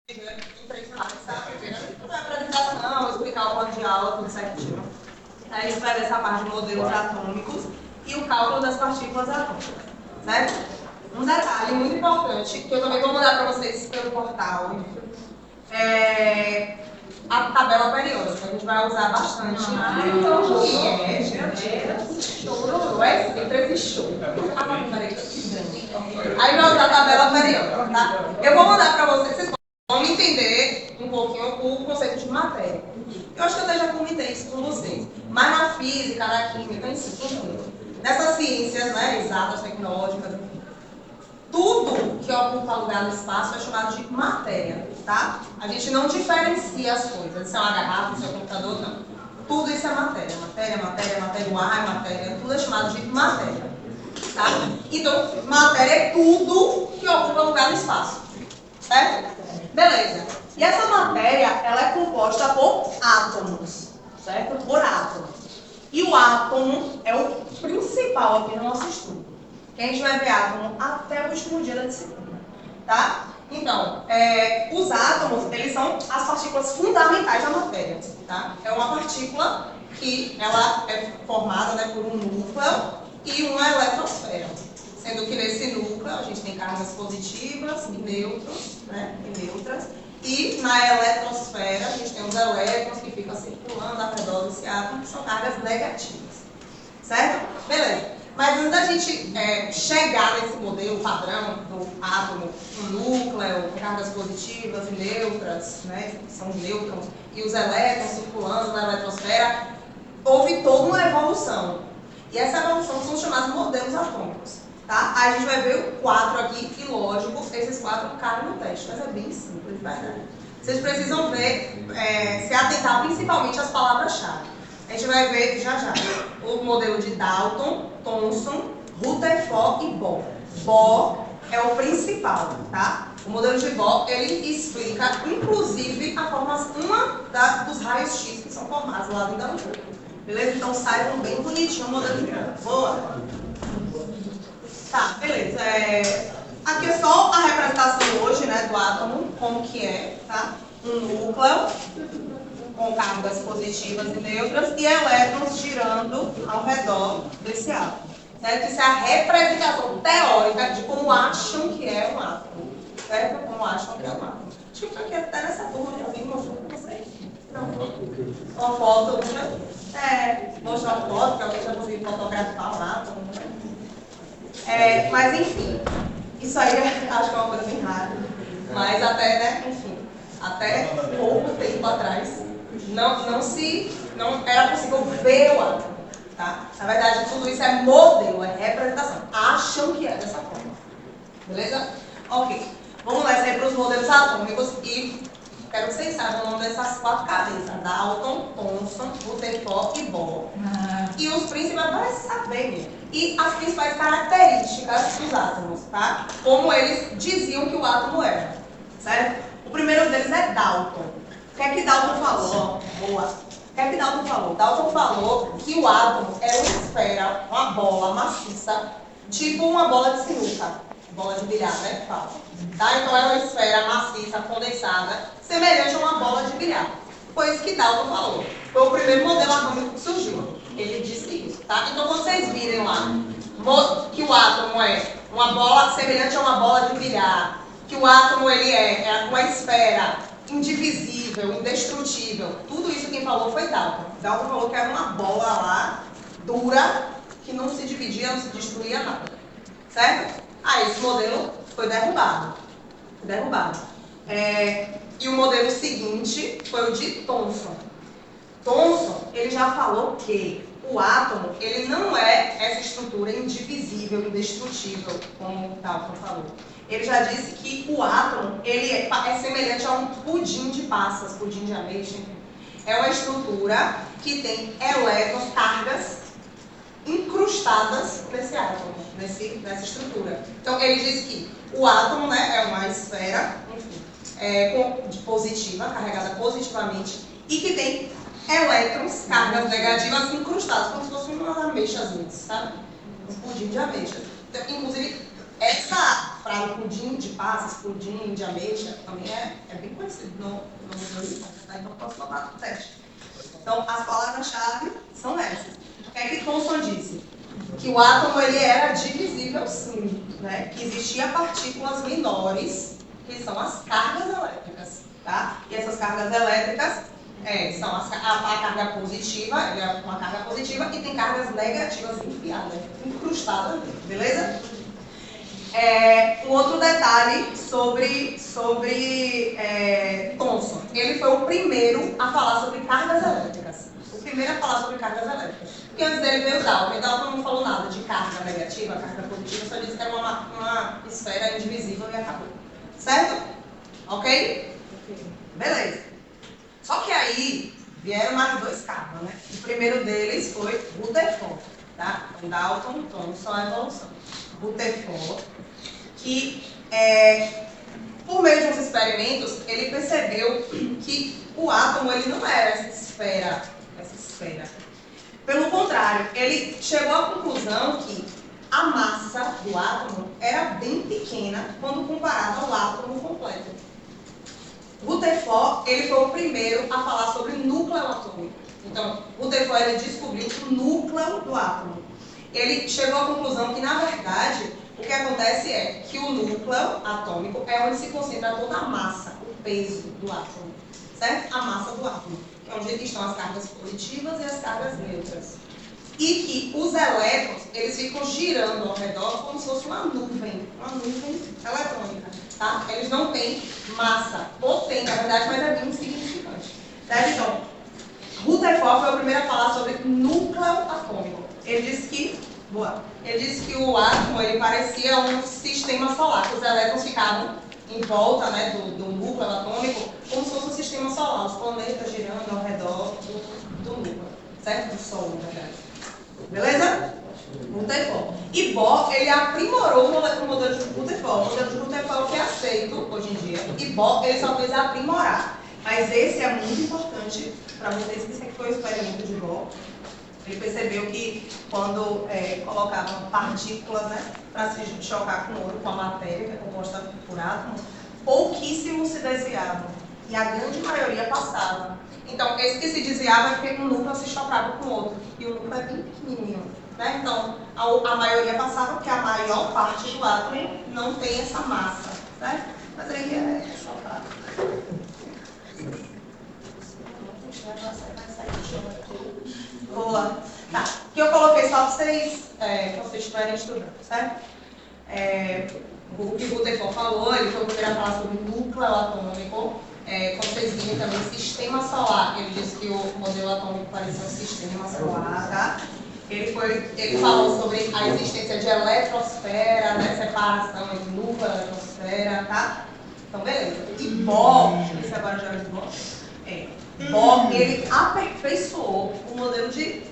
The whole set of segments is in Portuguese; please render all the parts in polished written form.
Em 3 slides, tá? Então, a apresentação, explicar o plano de aula, tudo certinho. Aí a gente vai ver essa parte de modelos atômicos e o cálculo das partículas atômicas, certo? Um detalhe muito importante, que eu também vou mandar para vocês pelo portal, é a tabela periódica. A gente vai usar bastante. Chorou, é sempre esse show. Aí vai usar a tabela periódica, tá? Eu vou mandar para vocês vamos entender um pouquinho o conceito de matéria. Eu acho que eu até já comentei isso com vocês. Mas na física, na química, enfim, nessas ciências, né, exatas, tecnológicas, tudo que ocupa lugar no espaço é chamado de matéria, tá? A gente não diferencia as coisas. Se é uma garrafa, se é um computador, não. Tudo isso é matéria. Matéria, o ar é matéria, tudo é chamado de matéria, tá? Então, matéria é tudo que ocupa lugar no espaço, certo? Beleza. E essa matéria, ela é composta por átomos, certo? Por átomos. E o átomo é o principal aqui no nosso estudo. Que a gente vai ver átomo até o último dia da disciplina, tá? Então, os átomos, eles são as partículas fundamentais da matéria, tá? É uma partícula que ela é formada, né, por um núcleo e uma eletrosfera. Sendo que nesse núcleo a gente tem cargas positivas e nêutrons, né? E neutras. E na eletrosfera a gente tem os elétrons que ficam circulando ao redor desse átomo, que são cargas negativas. Certo? Beleza. Mas antes da gente chegar nesse modelo padrão do átomo, um núcleo, com cargas positivas e neutras, né? Que são os nêutrons, e os elétrons circulando na eletrosfera, houve toda uma evolução. E essa evolução são chamados modelos atômicos. Tá? Aí a gente vai ver 4 aqui, e lógico, esses 4 caem no teste, mas é bem simples, de verdade. Vocês precisam ver, se atentar principalmente às palavras-chave. A gente vai ver já o modelo de Dalton, Thomson, Rutherford e Bohr. Bohr é o principal, tá? O modelo de Bohr, ele explica, inclusive, a formação, dos raios X que são formados lá dentro da Lua. Beleza? Então saibam bem bonitinho o modelo de Bohr. Boa! Tá, beleza. Aqui é só a representação hoje, né, do átomo, como que é, tá? Um núcleo com cargas positivas e neutras e elétrons girando ao redor desse átomo. Certo? Isso é a representação teórica de como acham que é um átomo. Certo? Como acham que é um átomo. Acho que eu estou aqui até nessa turma de alguém mostrou para vocês. Não. Uma foto, né? Mostrar uma foto, que alguém já conseguiu fotografar um átomo, né? Mas enfim, isso aí acho que é uma coisa bem rara. Mas até, né, enfim, até pouco tempo atrás, não era possível ver o átomo, tá? Na verdade, tudo isso é modelo, é representação. Acham que é dessa forma. Beleza? Ok. Vamos lá, sair para os modelos atômicos e quero que vocês saibam o nome dessas 4 cabeças. Dalton, Thomson, Rutherford e Bohr. E os principais, vai saber mesmo. E as principais características dos átomos, tá? Como eles diziam que o átomo era, certo? O primeiro deles é Dalton. O que é que Dalton falou? Boa. O que é que Dalton falou? Dalton falou que o átomo é uma esfera, uma bola maciça, tipo uma bola de sinuca, bola de bilhar, né? Que fala. Tá? Então é uma esfera maciça, condensada, semelhante a uma bola de bilhar. Foi isso que Dalton falou. Foi o primeiro modelo atômico que surgiu. Ele disse isso, tá? Então, quando vocês virem lá que o átomo é uma bola semelhante a uma bola de bilhar, que o átomo ele é uma esfera indivisível, indestrutível, tudo isso quem falou foi Dalton. Dalton falou que era uma bola lá, dura, que não se dividia, não se destruía nada. Certo? Aí, esse modelo foi derrubado. E o modelo seguinte foi o de Thomson. Thomson, ele já falou que o átomo, ele não é essa estrutura indivisível, indestrutível, como Dalton falou. Ele já disse que o átomo, ele é semelhante a um pudim de passas, pudim de ameixa. É uma estrutura que tem elétrons, cargas incrustadas nesse átomo, nessa estrutura. Então, ele diz que o átomo, né, é uma esfera, enfim, positiva, carregada positivamente, e que tem elétrons, cargas negativas incrustadas, como se fossem umas ameixas, sabe? Um pudim de ameixa. Então, inclusive, essa para o pudim de passas, pudim de ameixa, também é bem conhecido no Museu, tá? Então posso botar no teste. Então, as palavras-chave são essas. O que é que Thomson disse? Que o átomo ele era divisível sim, né? Que existiam partículas menores, que são as cargas elétricas, tá? E essas cargas elétricas são a carga positiva, é uma carga positiva, e tem cargas negativas enfiadas, incrustadas, beleza? Um outro detalhe sobre Thomson. Ele foi o primeiro a falar sobre cargas elétricas. O primeiro a falar sobre cargas elétricas. Porque antes dele veio o Dalton. Dalton não falou nada de carga negativa, carga positiva, só disse que era uma esfera indivisível e acabou. Certo? Ok? Beleza. Só que aí vieram mais dois caras, né? O primeiro deles foi Rutherford, tá? Dalton, Thomson, a evolução. Rutherford, que por meio de uns experimentos, ele percebeu que o átomo ele não era essa esfera. Pelo contrário, ele chegou à conclusão que a massa do átomo era bem pequena quando comparado ao átomo completo. Rutherford, ele foi o primeiro a falar sobre núcleo atômico. Então, Rutherford ele descobriu o núcleo do átomo. Ele chegou à conclusão que, na verdade, o que acontece é que o núcleo atômico é onde se concentra toda a massa, o peso do átomo, certo? A massa do átomo, que é onde estão as cargas positivas e as cargas neutras. E que os elétrons, eles ficam girando ao redor como se fosse uma nuvem eletrônica, tá? Eles não têm massa, ou tem, na verdade, mas é bem insignificante. Certo? Então, Rutherford foi o primeiro a falar sobre núcleo atômico. Ele disse que o átomo ele parecia um sistema solar, que os elétrons ficavam em volta, né, do núcleo atômico, como se fosse um sistema solar, os planetas girando ao redor do núcleo, certo? Do Sol, na verdade. Beleza? Rutherford. E Bohr, ele aprimorou o modelo de Rutherford. O modelo de Rutherford que é aceito hoje em dia. E Bohr, ele só fez aprimorar. Mas esse é muito importante para vocês, que isso aqui foi o experimento de Bohr. Ele percebeu que quando colocavam partículas, né, para se chocar com ouro, com a matéria, que é composta por átomos, pouquíssimos se desviavam. E a grande maioria passava. Então, esse que se desviava é porque um núcleo se chocava com o outro. E o núcleo é bem pequenininho. Né? Então, a maioria passava porque a maior parte do átomo não tem essa massa. Né? Mas aí é chocado. Boa. Tá. Que eu coloquei só para vocês estiverem estudando, certo? O que o Rutherford falou, ele foi o primeiro a falar sobre núcleo atômico. Como vocês viram também, sistema solar. Ele disse que o modelo atômico parecia um sistema solar, tá? Ele falou sobre a existência de eletrosfera, né? Separação entre núcleo e eletrosfera, tá? Então, beleza. E Bohr, esse agora já é de Bohr? Bohr, ele aperfeiçoou o modelo de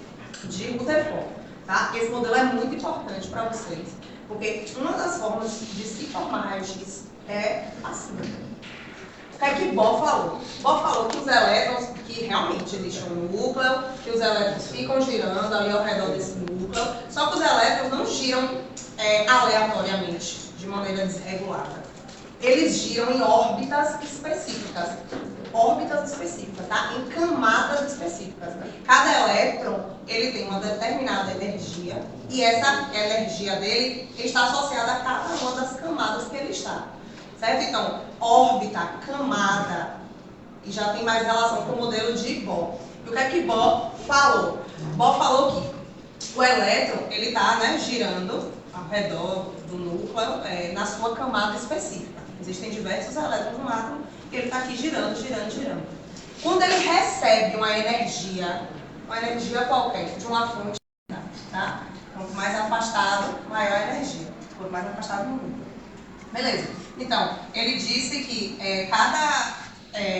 Rutherford, tá? Esse modelo é muito importante para vocês, porque uma das formas de se formar raio-x é assim. O que é que Bohr falou? Bohr falou que os elétrons, que realmente existe um núcleo, que os elétrons ficam girando ali ao redor desse núcleo, só que os elétrons não giram aleatoriamente, de maneira desregulada. Eles giram em órbitas específicas, tá? Em camadas específicas. Cada elétron, ele tem uma determinada energia e essa energia dele está associada a cada uma das camadas que ele está. Certo? Então, órbita, camada, e já tem mais relação com o modelo de Bohr. E o que é que Bohr falou? Bohr falou que o elétron, ele está, né, girando ao redor do núcleo na sua camada específica. Existem diversos elétrons no átomo e ele está aqui girando. Quando ele recebe uma energia qualquer, de uma fonte, tá? Quanto mais afastado, maior a energia. Quanto mais afastado, no núcleo. Beleza. Então, ele disse que cada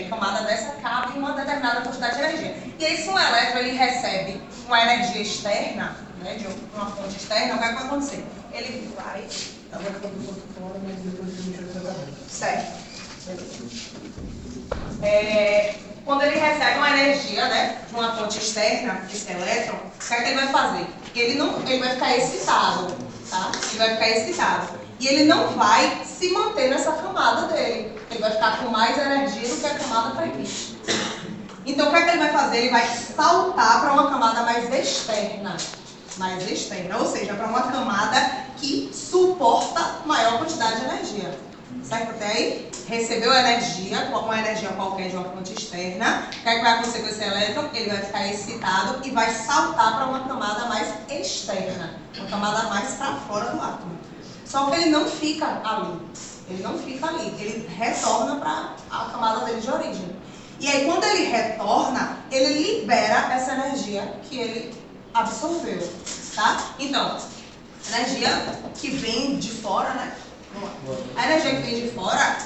camada dessa cabe uma determinada quantidade de energia. E aí, se um elétron ele recebe uma energia externa, né, de uma fonte externa, o que vai acontecer? Ele vai... Certo. Quando ele recebe uma energia, né, de uma fonte externa, esse elétron, o que é que ele vai fazer? Ele vai ficar excitado, tá? Ele vai ficar excitado. E ele não vai se manter nessa camada dele. Ele vai ficar com mais energia do que a camada permite. Então, o que é que ele vai fazer? Ele vai saltar para uma camada mais externa. Mais externa, ou seja, para uma camada que suporta maior quantidade de energia. Certo até aí? Recebeu energia, uma energia qualquer de uma fonte externa. O que é que vai acontecer com esse elétron? Ele vai ficar excitado e vai saltar para uma camada mais externa. Uma camada mais para fora do átomo. Só que ele não fica ali. Ele não fica ali. Ele retorna para a camada dele de origem. E aí, quando ele retorna, ele libera essa energia que ele absorveu, tá? Então, energia que vem de fora, né? A energia que vem de fora,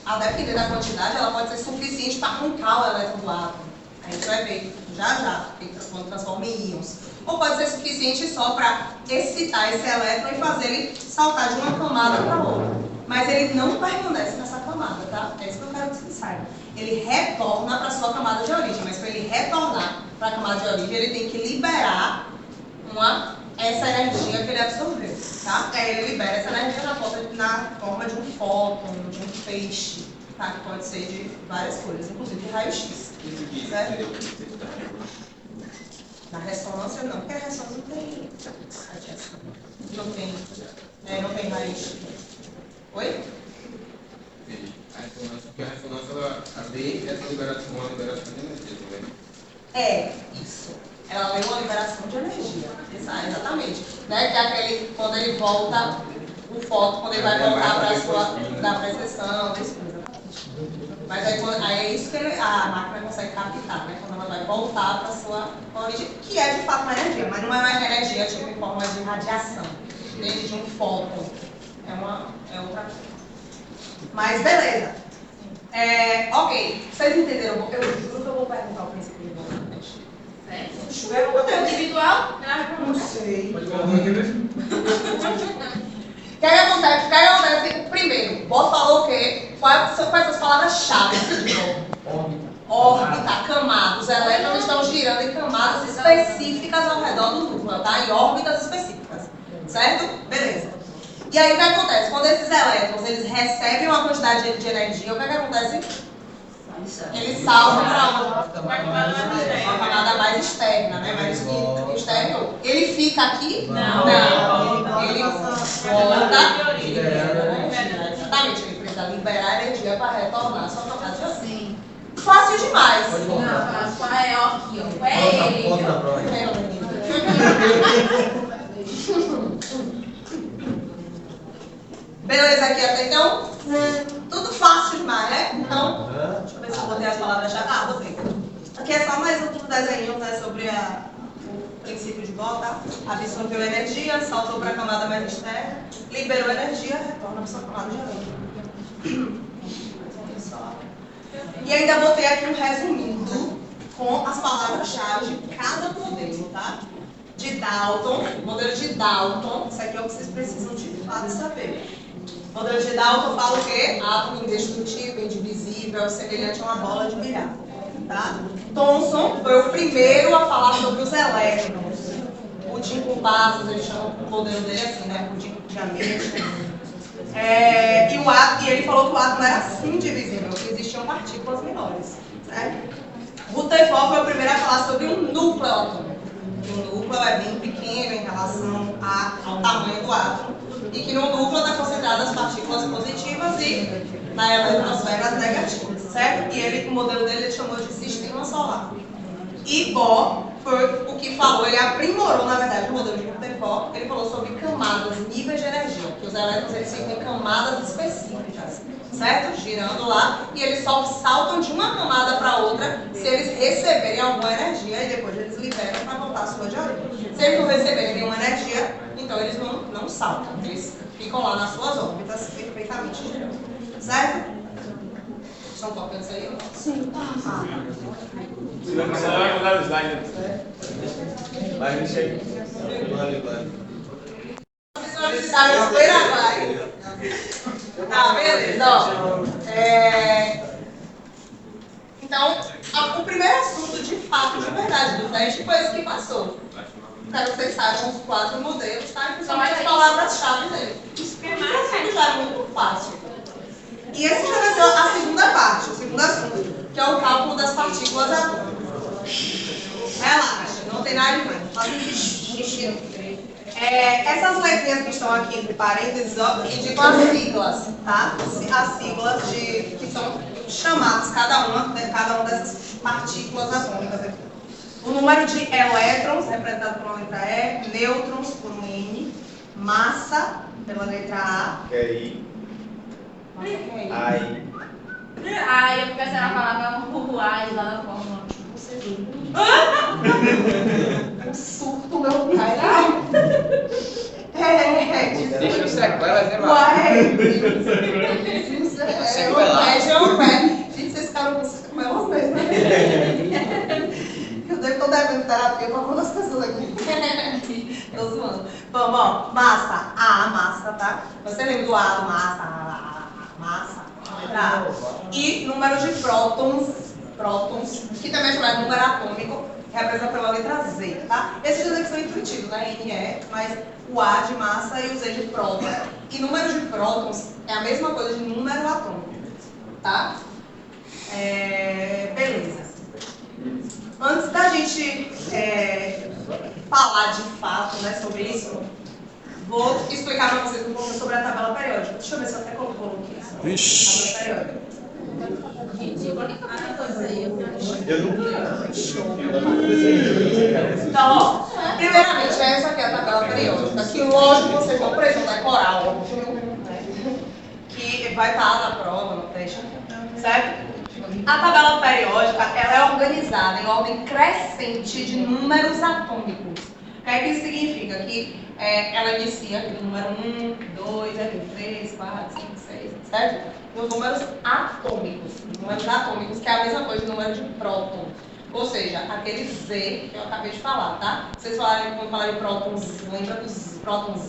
a depender da quantidade, ela pode ser suficiente para arrancar o elétron do átomo. A gente vai ver já, quando transforma em íons. Ou pode ser suficiente só para excitar esse elétron e fazer ele saltar de uma camada para outra. Mas ele não permanece nessa camada, tá? É isso que eu quero que vocês saibam. Ele retorna para a sua camada de origem, mas para ele retornar para a camada de origem, ele tem que liberar essa energia que ele absorveu, tá? Aí ele libera essa energia na forma de um fóton, de um feixe, tá? Que pode ser de várias cores, inclusive de raio-x. Certo? Na ressonância não, porque a ressonância não tem radiação. Não tem raio-x. Oi? A ressonância ela vê essa liberação, uma liberação de energia também. É, isso. Ela vê uma liberação de energia. Exatamente. Né? Que é aquele, quando ele volta, o fóton, quando ele vai voltar para a sua da precessão, mas aí é isso que a máquina consegue captar, né? Quando ela vai voltar para a sua origem, que é de fato uma energia, mas não é uma energia tipo em forma de radiação, dentro de um fóton. É outra coisa. Mas beleza. Ok, vocês entenderam? Eu juro que eu vou perguntar o princípio de Bohr. Sério? É individual? Não sei. Pode falar aqui mesmo? O que acontece? Primeiro, Bohr falou o quê? Quais são as palavras-chave de Bohr? Órbita, camada. Os elétrons estão girando em camadas específicas ao redor do núcleo, tá? Em órbitas específicas. Certo? Beleza. E aí o que acontece? Quando esses elétrons eles recebem uma quantidade de energia, o que acontece? Eles saltam para uma camada mais externa, né? Mais externa. Ele fica aqui? Não. Ele volta. Exatamente, ele precisa liberar energia para retornar a sua camada de origem. Sim. Fácil demais. Não, qual é aqui, ó? Qual é ele? Beleza aqui até então? Tudo fácil demais, né? Então, deixa eu ver se eu botei as palavras-chave. Botei. Aqui é só mais outro desenho, né, sobre o princípio de Bohr, tá? Absorveu energia, saltou para a camada mais externa, liberou energia, retorna para a sua camada de origem. E ainda botei aqui um resumindo com as palavras-chave de cada modelo, tá? De Dalton, modelo de Dalton, isso aqui é o que vocês precisam de fato saber. O modelo de Dalton fala o quê? Átomo indestrutível, indivisível, semelhante a uma bola de bilhar. Tá? Thomson foi o primeiro a falar sobre os elétrons. O Dinko Bassos, ele chama o modelo dele assim, né? O Dinko de ameixa. E ele falou que o átomo era assim indivisível, que existiam partículas menores. Certo? Rutherford foi o primeiro a falar sobre um núcleo atômico. Que o núcleo é bem pequeno em relação ao tamanho do átomo. E que no núcleo está concentradas as partículas positivas e na eletrosfera as negativas, certo? E o modelo dele ele chamou de sistema solar. E Bohr foi o que falou, ele aprimorou, na verdade, o modelo de Rutherford, ele falou sobre camadas, níveis de energia, que os elétrons eles ficam em camadas específicas, certo? Girando lá, e eles só saltam de uma camada para outra se eles receberem alguma energia e depois eles liberam para voltar à sua de origem. Se eles não receberem nenhuma energia, então eles não saltam, eles ficam lá nas suas órbitas perfeitamente girando, certo? Estão tocando isso aí? Sim. Você vai mudar o slide. Vai, deixa aí. Não precisa esperar, vai. Tá, beleza. Ó. Então, o primeiro assunto de fato, de verdade, do teste foi esse que passou. Quero que vocês saibam os 4 modelos, tá? E principalmente as Só palavras-chave dele. Isso já é muito fácil. E esse já vai ser a segunda parte, o segundo assunto, que é o cálculo das partículas atômicas. Relaxa, não tem nada demais. Essas letrinhas que estão aqui entre parênteses, ó, indicam as siglas, tá? As siglas que são chamadas, cada uma dessas partículas atômicas aqui. O número de elétrons, representado por uma letra E, nêutrons por um N, massa, pela letra A. QI. AI. Ai, eu fiquei pensando na palavra ruais lá na fórmula. Você viu? Um surto, meu pai. Deixa sequelas, né, mano? Uai! Sequelas. Gente, vocês ficaram com sequelas mesmo, né? Eu estou devendo terapia para algumas pessoas aqui. Tô zoando. Bom, massa. A, massa, tá? Você lembra do A, massa? Tá. E número de prótons, que também é chamado de número atômico, representa pela letra Z, tá? Esses dois aqui são intuitivos, né? N, E, mas o A de massa e o Z de próton. E número de prótons é a mesma coisa de número atômico, tá? Beleza. Antes da gente falar de fato, né, sobre isso, vou explicar para vocês um pouco sobre a tabela periódica. Deixa eu ver se eu até coloquei isso. Vixe. Tabela periódica. Então, ó, primeiramente, essa aqui é a tabela periódica, que lógico vocês não precisam decorar, óbvio, né? Que vai estar na prova, no teste, certo? A tabela periódica, ela é organizada em ordem crescente de números atômicos. O que é que isso significa? Que ela inicia aqui do número 1, 2, 3, 4, 5, 6, certo? Os números atômicos. Números atômicos, que é a mesma coisa do número de próton. Ou seja, aquele Z que eu acabei de falar, tá? Vocês quando falarem prótons, lembra dos prótons,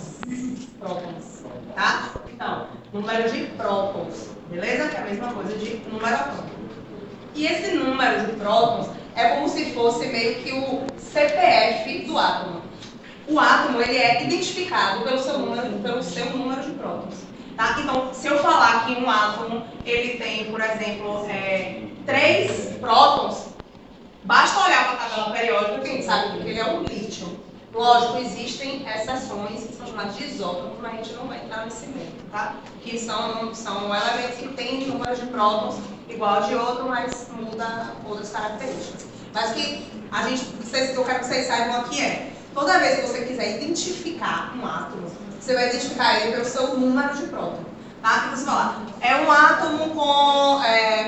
tá? Então, número de prótons, beleza? Que é a mesma coisa de número atômico. E esse número de prótons é como se fosse meio que o CPF do átomo. O átomo, ele é identificado pelo seu número de prótons, tá? Então, se eu falar que um átomo, ele tem, por exemplo, 3 prótons, basta olhar para a tabela periódica que a gente sabe que ele é um lítio. Lógico, existem exceções que são chamadas de isótopos, mas a gente não vai entrar nesse meio, tá? Que são elementos que têm número de prótons igual de outro, mas muda outras características. Mas que eu quero que vocês saibam aqui toda vez que você quiser identificar um átomo, você vai identificar ele pelo seu número de próton, tá? Que você falar, é um átomo com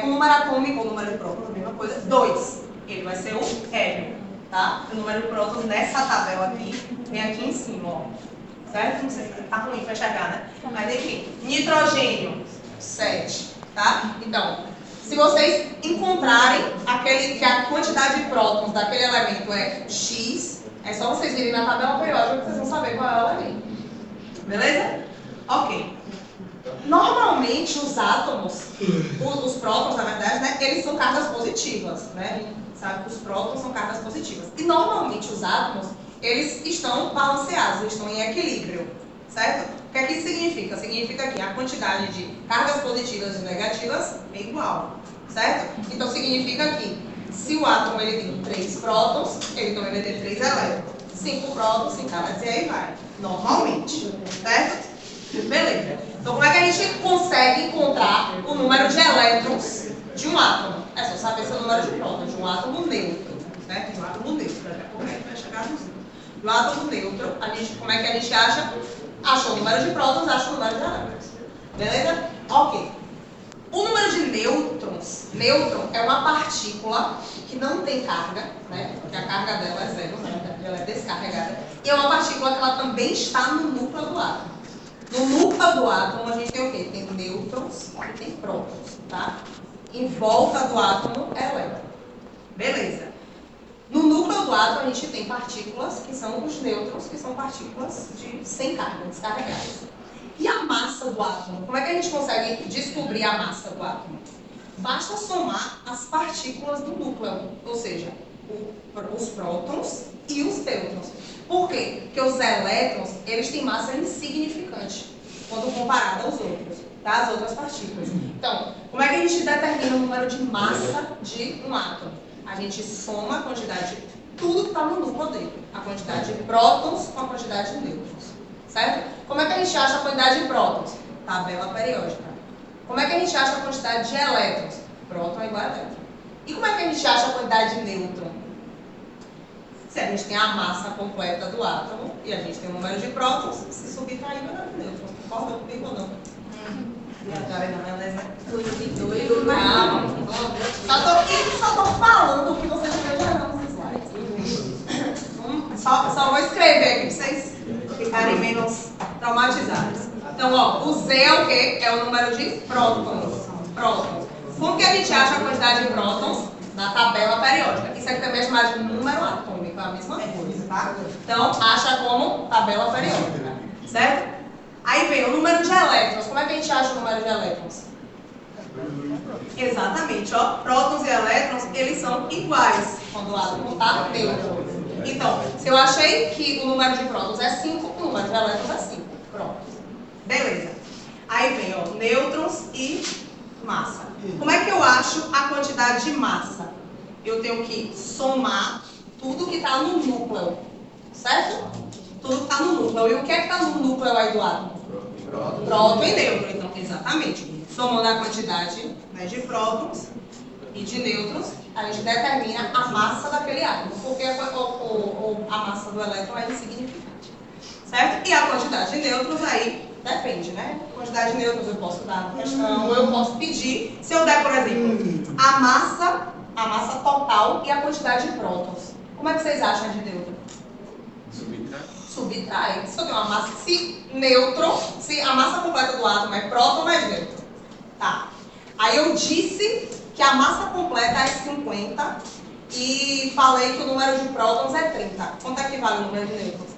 número atômico ou número de próton, a mesma coisa, 2. Ele vai ser o hélio, tá? O número de prótons nessa tabela aqui, vem aqui em cima, ó. Certo? Não sei se tá ruim pra enxergar, né? Mas enfim, nitrogênio, 7, tá? Então, se vocês encontrarem que a quantidade de prótons daquele elemento é X, é só vocês virem na tabela periódica que vocês vão saber qual é o elemento. Beleza? Ok. Normalmente os átomos, os prótons, na verdade, né, eles são cargas positivas, né? Sabe que os prótons são cargas positivas. E normalmente os átomos, eles estão balanceados, eles estão em equilíbrio, certo? O que é que isso significa? Significa que a quantidade de cargas positivas e negativas é igual, certo? Então significa que se o átomo ele tem 3 prótons, ele também vai ter 3 elétrons. 5 prótons, 5 elétrons, e aí vai. Normalmente, certo? Beleza. Então como é que a gente consegue encontrar o número de elétrons de um átomo? É só saber seu número de prótons, de um átomo neutro, certo? De um átomo neutro, daqui a pouco a gente vai chegar no zero. Do átomo neutro, como é que a gente acha? Acha o número de prótons, acha o número de elétrons. Beleza? Ok. O número de nêutrons, nêutron é uma partícula que não tem carga, né? Porque a carga dela é zero, né? Ela é descarregada. E é uma partícula que ela também está no núcleo do átomo. No núcleo do átomo a gente tem o quê? Tem nêutrons e tem prótons, tá? Em volta do átomo é elétron. Beleza. No núcleo do átomo a gente tem partículas que são os nêutrons, que são partículas sem carga, descarregadas. E a massa do átomo? Como é que a gente consegue descobrir a massa do átomo? Basta somar as partículas do núcleo, ou seja, os prótons e os nêutrons. Por quê? Porque os elétrons, eles têm massa insignificante quando comparado aos outros, tá? As outras partículas. Então, como é que a gente determina o número de massa de um átomo? A gente soma a quantidade de tudo que está no núcleo dele. A quantidade de prótons com a quantidade de nêutrons. Certo? Como é que a gente acha a quantidade de prótons? Tabela periódica. Como é que a gente acha a quantidade de elétrons? Próton igual a elétron. E como é que a gente acha a quantidade de nêutron? Se a gente tem a massa completa do átomo e a gente tem o número de prótons, se subtrair o número de nêutrons. Concorda comigo ou não? Viajaram na maionese, né? Só tô falando o que vocês estão gerando nos slides. Só vou escrever aqui para vocês ficarem menos traumatizados. Então, ó, o Z é o quê? É o número de prótons. Como que a gente acha a quantidade de prótons? Na tabela periódica. Isso aqui também é chamado de número atômico, é a mesma coisa, tá? Então, acha como tabela periódica, certo? Aí vem o número de elétrons. Como é que a gente acha o número de elétrons? Exatamente, ó. Prótons e elétrons, eles são iguais quando o átomo está neutro. Então, se eu achei que o número de prótons é 5, o número de elétrons é 5. Pronto. Beleza. Aí vem, ó, nêutrons e massa. Como é que eu acho a quantidade de massa? Eu tenho que somar tudo que está no núcleo, certo? Tudo que está no núcleo. E o que é que está no núcleo aí do átomo? Próton e nêutron. Então, exatamente. Somando a quantidade, né, de prótons e de nêutrons, a gente determina a massa daquele átomo, porque a massa do elétron é insignificante, certo? E a quantidade de nêutrons aí depende, né? A quantidade de nêutrons eu posso dar na questão, ou eu posso pedir, se eu der, por exemplo, a massa total e a quantidade de prótons. Como é que vocês acham de nêutron? Subtrai. Se eu tenho uma massa, se a massa completa do átomo é próton mais nêutron. Tá. Aí eu disse que a massa completa é 50 e falei que o número de prótons é 30. Quanto é que vale o número de nêutrons?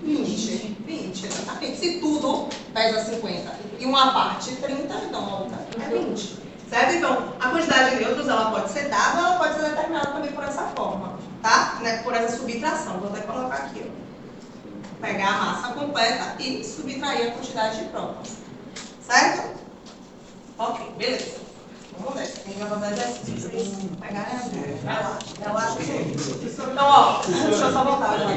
20, exatamente. Se tudo pesa 50 e uma parte 30, então a outra é 20. Certo? Então, a quantidade de nêutrons ela pode ser dada ou ela pode ser determinada também por essa forma, tá? Né? Por essa subtração. Vou até colocar aqui, ó. Pegar a massa completa e subtrair a quantidade de prótons. Certo? Ok, beleza. Vamos nessa. Quem vai fazer exercício? Pegar relaxa. Então, ó, deixa eu só voltar. Eu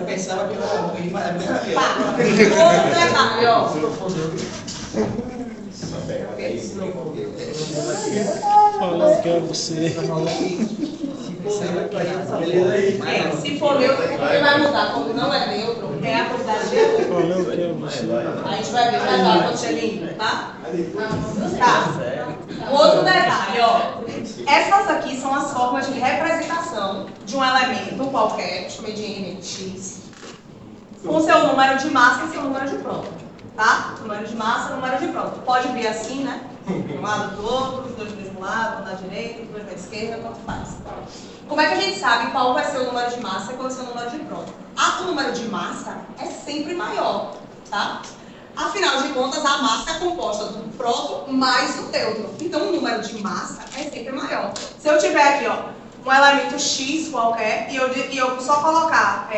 pensava que eu Outro detalhe, ó. Falando que é você. Se for neutro, o que vai mudar? Como não é neutro, é a quantidade de elétrons. Falando que é você. A gente vai ver já quando você limpa, tá? Tá. Outro detalhe, ó. Essas aqui são as formas de representação de um elemento qualquer, chamei de M, X, com seu número de massa e seu número de próton. Tá? Número de massa, número de próton. Pode vir assim, né? De um lado do outro, os dois do mesmo lado, um da direita, os dois da esquerda, tanto faz. Como é que a gente sabe qual vai ser o número de massa e qual vai ser o número de próton? O número de massa é sempre maior, tá? Afinal de contas, a massa é composta do próton mais do nêutron. Então, o número de massa é sempre maior. Se eu tiver aqui, ó, um elemento X qualquer e eu só colocar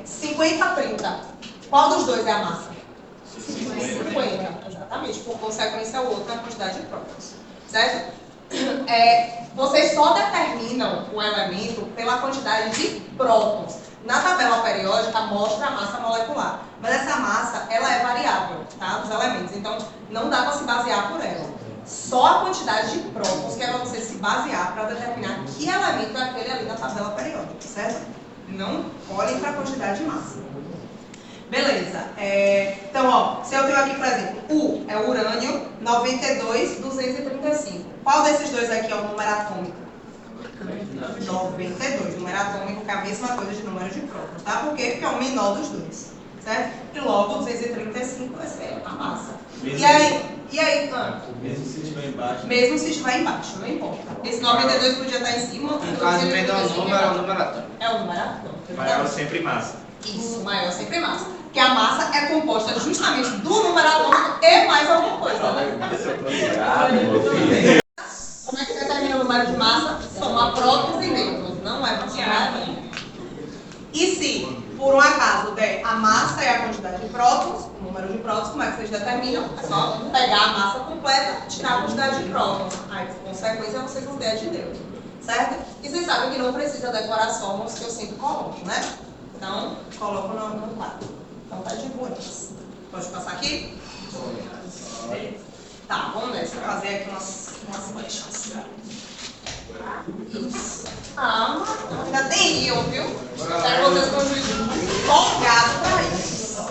50-30, qual dos dois é a massa? 50, exatamente. Por consequência, o outro é a quantidade de prótons. Certo? Vocês só determinam o elemento pela quantidade de prótons. Na tabela periódica mostra a massa molecular, mas essa massa ela é variável, tá, dos elementos, então não dá para se basear por ela. Só a quantidade de prótons que é para você se basear para determinar que elemento é aquele ali na tabela periódica, certo? Não olhem para a quantidade de massa. Beleza. Então, ó, se eu tenho aqui, por exemplo, U é o urânio 92-235. Qual desses dois aqui é o número atômico? 92, número atômico, que é a mesma coisa de número de prótons, tá? Por quê? Porque é o menor dos dois, certo? E logo 235 vai ser a massa. E aí, mesmo se estiver embaixo. Mesmo se estiver embaixo, não importa. Esse 92 podia estar em cima. No caso, perdão, o número é o número atômico. É o número atômico. Maior sempre massa. Isso, maior sempre massa. Porque a massa é composta justamente do número atômico e mais alguma Como é que você determina o número de massa? Soma prótons e nêutrons, não é para somar. E se, por um acaso, der a massa e a quantidade de prótons, o número de prótons, como é que vocês determinam? É só pegar a massa completa, tirar a quantidade de prótons. Aí, por consequência, vocês vão ter a de nêutrons, certo? E vocês sabem que não precisa decorar fórmulas que eu sempre coloco, né? Então, coloco no quadro. Então, tá de boa. Pode passar aqui? Tá, vamos nessa. Fazer aqui umas flechas. Isso. Ah, ainda tem íon, viu? Espero que vocês estão empolgados pra isso.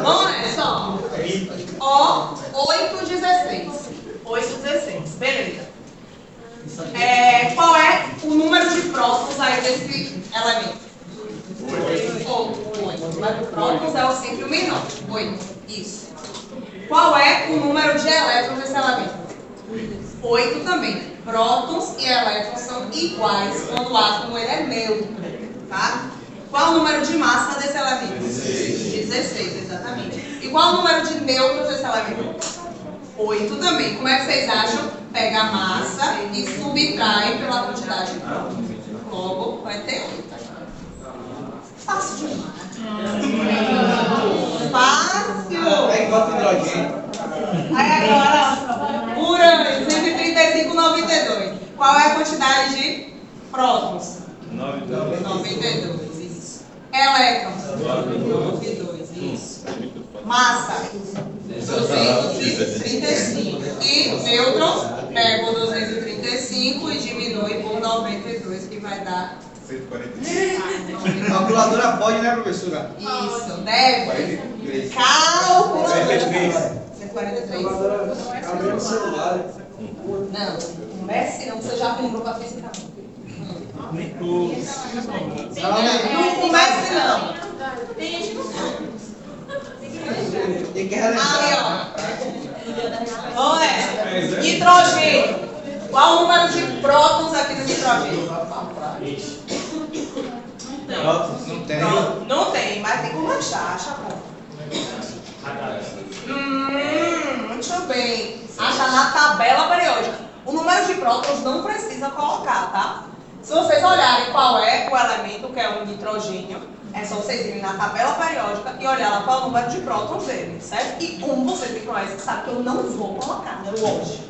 Vamos nessa, ó. 8,16. 8,16. Beleza. Qual é o número de prótons aí desse elemento? 8. O número de prótons é o sempre o menor. 8. Isso. Qual é o número de elétrons desse elemento? 8 também. Prótons e elétrons são iguais quando o átomo ele é neutro, tá? Qual o número de massa desse elemento? 16, exatamente. E qual o número de nêutrons desse elemento? 8 também. Como é que vocês acham? Pega a massa e subtrai pela quantidade de prótons. Logo, vai ter 8. Fácil demais. Fácil. Aí bota hidrogênio. Aí agora, urânio, 135,92. Qual é a quantidade de prótons? 92, isso. Elétrons? 92, isso. Massa? 235. E nêutrons? Pega o 235 e diminui por 92, que vai dar 143. Calculadora pode, né, professora? isso, deve. Calculadora. 143. Abriu o celular. Não, não mexe não, você já lembrou para física. Não comece não. Tem gente que não sabe. Tem que relembrar. Ali, ó. Vamos nessa. Nitrogênio. Qual o número de prótons aqui no nitrogênio? Não tem. Não tem, mas tem como achar. Acha como? Muito bem. Acha na tabela periódica. O número de prótons não precisa colocar, tá? Se vocês olharem qual é o elemento que é o nitrogênio, é só vocês irem na tabela periódica e olhar lá qual é o número de prótons dele, certo? E como vocês me conhecem, sabe que eu não vou colocar, né? Lógico.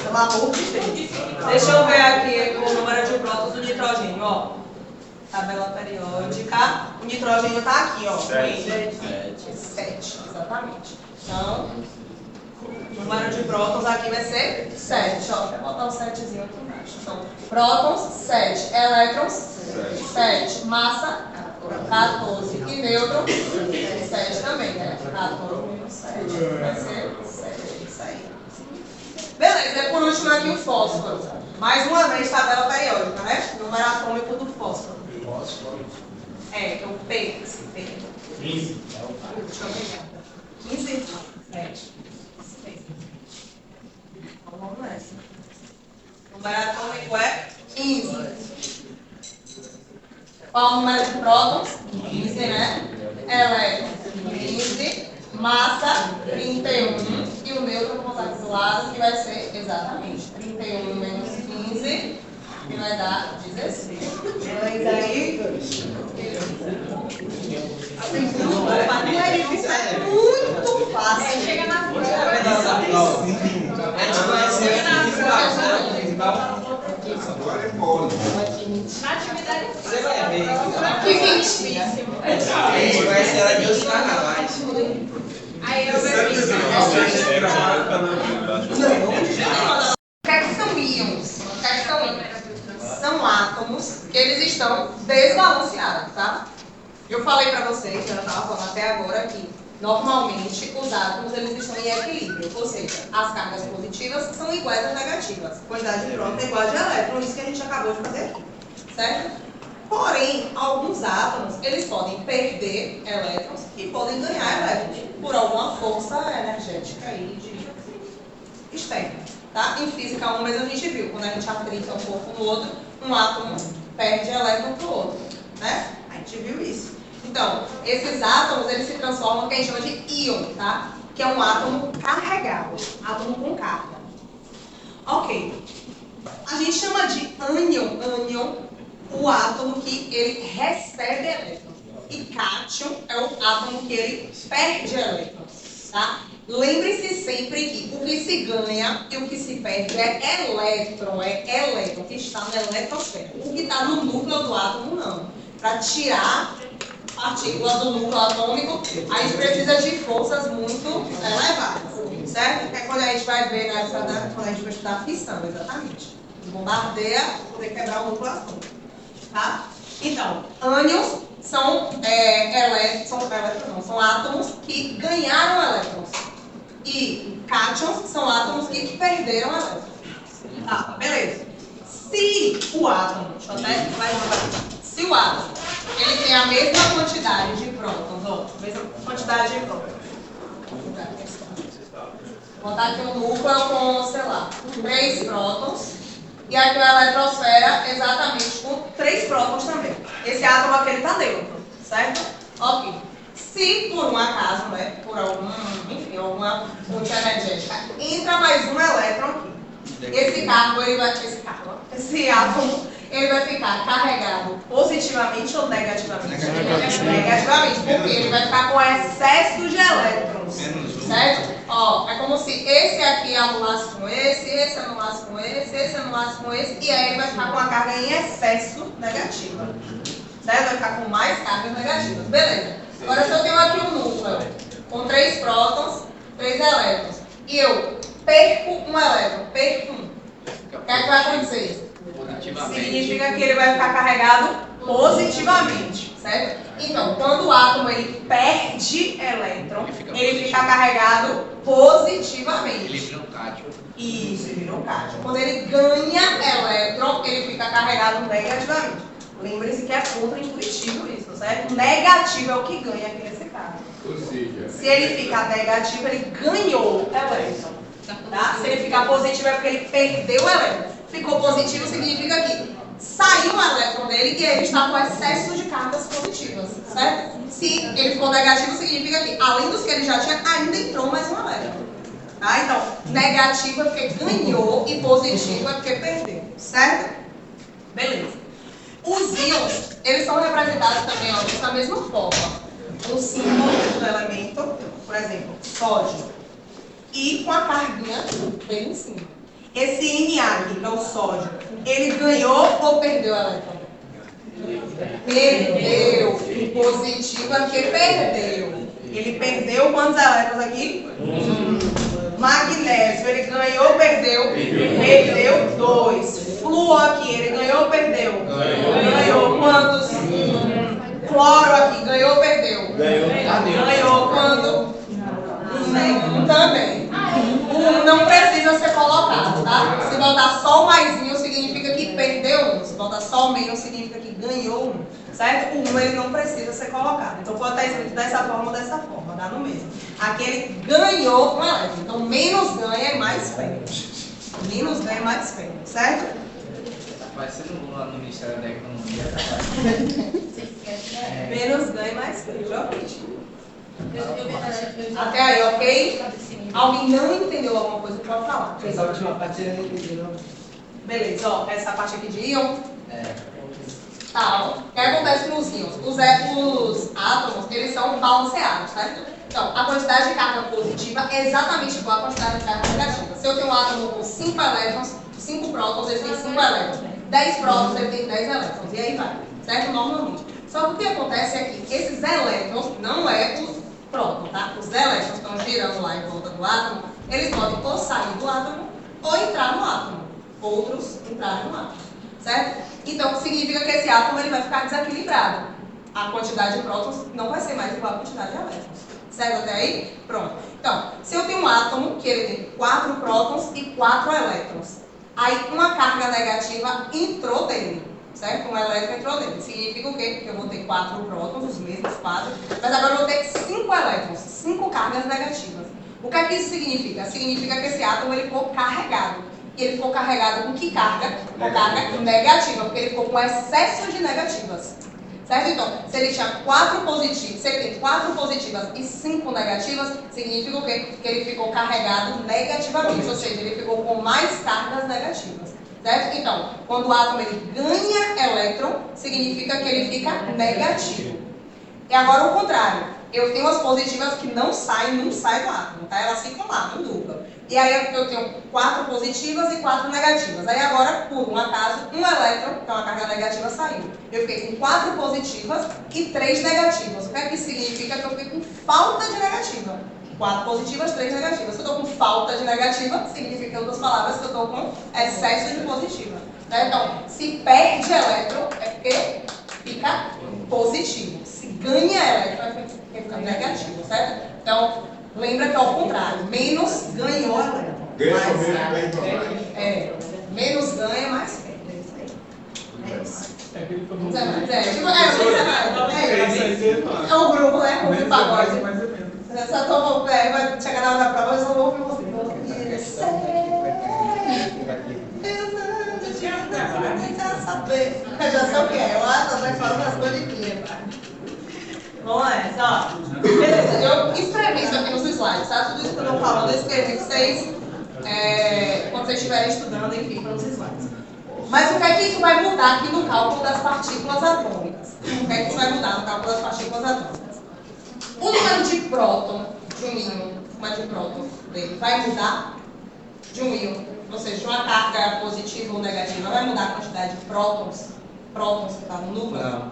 Pelo amor de Deus. Deixa eu ver aqui o número de prótons do nitrogênio, ó. Tabela periódica. O nitrogênio tá aqui, ó. 7, exatamente. Então, o número de prótons aqui vai ser 7, ó. Vou botar o 7zinho aqui embaixo. Então, prótons, 7. Elétrons, 7. Massa, 14. E nêutrons, 7 também, né? 14 menos 7. Vai ser 7. Isso aí. Beleza, e por último aqui o fósforo. Mais uma vez, tabela periódica, né? Número atômico do fósforo. É, o P, esse P. 15. Deixa eu pegar. 15? 7. Então vamos nessa. O número atômico é 15. Qual o número de prótons? 15, né? Elétrons, 15. Massa, 31. E o nêutron vou botar aqui do lado, que vai ser exatamente 31 menos 15, que vai dar 16. Beleza aí? É muito fácil. Chega na frente. Agora é mole. Na atividade Você vai ver. que difícil. Vai ser ela de os carnavais. Aí eu vejo isso. O que é que são íons? O que é que são íons? São átomos que eles estão desbalanceados, tá? Eu falei pra vocês, eu estava falando até agora que normalmente os átomos eles estão em equilíbrio, ou seja, as cargas positivas são iguais às negativas. A quantidade de prótons é igual a de elétrons, isso que a gente acabou de fazer aqui, certo? Porém, alguns átomos eles podem perder elétrons e podem ganhar elétrons por alguma força energética aí de externa, tá? Em física 1 mesmo a gente viu, quando a gente atrita um corpo no outro, um átomo perde elétron pro outro, né? A gente viu isso. Então, esses átomos, eles se transformam no que a gente chama de íon, tá? Que é um átomo carregado, átomo com carga. Ok. A gente chama de ânion, o átomo que ele recebe elétrons. E cátion é o átomo que ele perde elétrons, tá? Lembre-se sempre que o que se ganha e o que se perde é elétron que está na eletrosfera. O que está no núcleo do átomo, não. Para tirar partícula do núcleo atômico, a gente precisa de forças muito elevadas, certo? É quando a gente vai ver, né, quando a gente vai estudar fissão, exatamente. Bombardeia para poder quebrar o núcleo atômico, tá? Então, ânions são átomos que ganharam elétrons. E cátions são átomos que perderam elétrons. Tá, beleza. Se o átomo, se o átomo ele tem a mesma quantidade de prótons, ó, mesma quantidade de prótons. Vou botar aqui um núcleo com, sei lá, 3 prótons. E aqui a eletrosfera exatamente com 3 prótons também. Esse átomo aqui ele tá neutro, certo? Ok. Se por um acaso, né, por alguma fonte energética, entra mais um elétron aqui. Esse átomo, ele vai ficar carregado positivamente ou negativamente? Negativamente, porque ele vai ficar com excesso de elétrons, certo? Ó, é como se esse aqui anulasse com esse anulasse com esse anulasse com esse, e aí ele vai ficar com a carga em excesso negativa, certo? Vai ficar com mais cargas negativas, beleza. Agora, se eu tenho aqui um núcleo com 3 prótons, 3 elétrons, e eu perco um elétron, perco um, o que é que vai acontecer? Significa que ele vai ficar carregado positivamente, certo? Então, quando o átomo ele perde elétron, ele fica carregado positivamente. Ele vira um cátion. Isso, ele vira um cátion. Quando ele ganha elétron, ele fica carregado negativamente. Lembre-se que é contra-intuitivo isso, certo? Negativo é o que ganha aqui nesse caso. Ou seja, Se ele ficar negativo, ele ganhou elétron. Tá? Se ele ficar positivo, é porque ele perdeu o elétron. Ficou positivo significa que saiu o elétron dele e ele está com excesso de cargas positivas, certo? Se ele ficou negativo, significa que, além dos que ele já tinha, ainda entrou mais um elétron. Tá? Então, negativo é porque ganhou e positivo é porque perdeu, certo? Beleza. Os íons, eles são representados também, ó, dessa mesma forma. O símbolo do elemento, por exemplo, sódio. E com a carguinha bem em cima. Esse Na aqui, que é o sódio, ele ganhou ou perdeu elétron? Perdeu. Positivo é porque perdeu. Ele perdeu quantos elétrons aqui? Magnésio, ele ganhou ou perdeu? Perdeu 2. Flúor aqui, ele ganhou ou perdeu? Ganhou quantos? Cloro aqui, ganhou ou perdeu? Ganhou quanto? Nenhum também. Não precisa ser colocado, tá? Se botar só o maisinho, significa que perdeu um. Se botar só o menos, significa que ganhou um. Certo? O 1 ele não precisa ser colocado. Então pode estar escrito dessa forma ou dessa forma, dá no mesmo. Aqui ele ganhou um elétron. Então menos ganha e mais perde. Menos ganha e mais perde, certo? Vai ser lá no Ministério da Economia. Menos ganha e mais perde, ok? Até aí, ok? Alguém não entendeu alguma coisa que pode falar? Essa última parte eu não entendi, não. Beleza, ó, essa parte aqui de íon. É. Tá, ó. O que acontece com os íons? Os átomos, eles são balanceados, certo? Então, a quantidade de carga positiva é exatamente igual à quantidade de carga negativa. Se eu tenho um átomo com 5 elétrons, 5 prótons, ele tem 5 elétrons. 10 prótons, ele tem 10 elétrons. E aí vai, certo? Normalmente. Só que o que acontece é que esses elétrons não é os prótons, tá? Os elétrons estão girando lá em volta do átomo, eles podem ou sair do átomo ou entrar no átomo. Outros entrarem no átomo, certo? Então, significa que esse átomo ele vai ficar desequilibrado. A quantidade de prótons não vai ser mais igual à quantidade de elétrons. Certo até aí? Pronto. Então, se eu tenho um átomo que ele tem 4 prótons e 4 elétrons, aí uma carga negativa entrou dele, certo? Um elétron entrou dele. Significa o quê? Que eu vou ter 4 prótons, os mesmos 4, mas agora eu vou ter 5 elétrons, 5 cargas negativas. O que é que isso significa? Significa que esse átomo ele ficou carregado. E ele ficou carregado com que carga? Com carga negativa, porque ele ficou com excesso de negativas. Certo? Então, se ele tinha 4 positivos, se ele tem 4 positivas e 5 negativas, significa o quê? Que ele ficou carregado negativamente, ou seja, ele ficou com mais cargas negativas. Certo? Então, quando o átomo ele ganha elétron, significa que ele fica negativo. E agora o contrário. Eu tenho as positivas que não saem do átomo, tá? Elas ficam lá, no núcleo. E aí eu tenho 4 positivas e 4 negativas. Aí agora, por um acaso, um elétron, que é uma carga negativa, saiu. Eu fiquei com 4 positivas e 3 negativas. O que é que significa? Que eu fiquei com falta de negativa. 4 positivas, 3 negativas. Se eu estou com falta de negativa, significa, em outras palavras, que eu estou com excesso de positiva. Tá? Então, se perde elétron, é porque fica positivo. Se ganha elétron, é porque fica negativo, certo? Então, lembra que é o contrário. Menos ganhou elétron. Menos ganha, mais perde. É isso. É o grupo, né? O grupo pagode. Eu só tô, vai chegar na hora da prova, eu só vou ouvir você. Eu já sei o que é. Eu acho que falo das bonitinhas. Vamos nessa, ó. Beleza, eu escrevi isso aqui nos slides, tá? Tudo isso que eu tô falando, eu escrevi pra vocês quando vocês estiverem estudando, enfim, pelos slides. Mas o que é que isso vai mudar aqui no cálculo das partículas atômicas? O que é que isso vai mudar no cálculo das partículas atômicas? O número de próton de um íon, o número de próton dele, vai mudar de um íon, ou seja, de uma carga positiva ou negativa, vai mudar a quantidade de prótons que está no núcleo?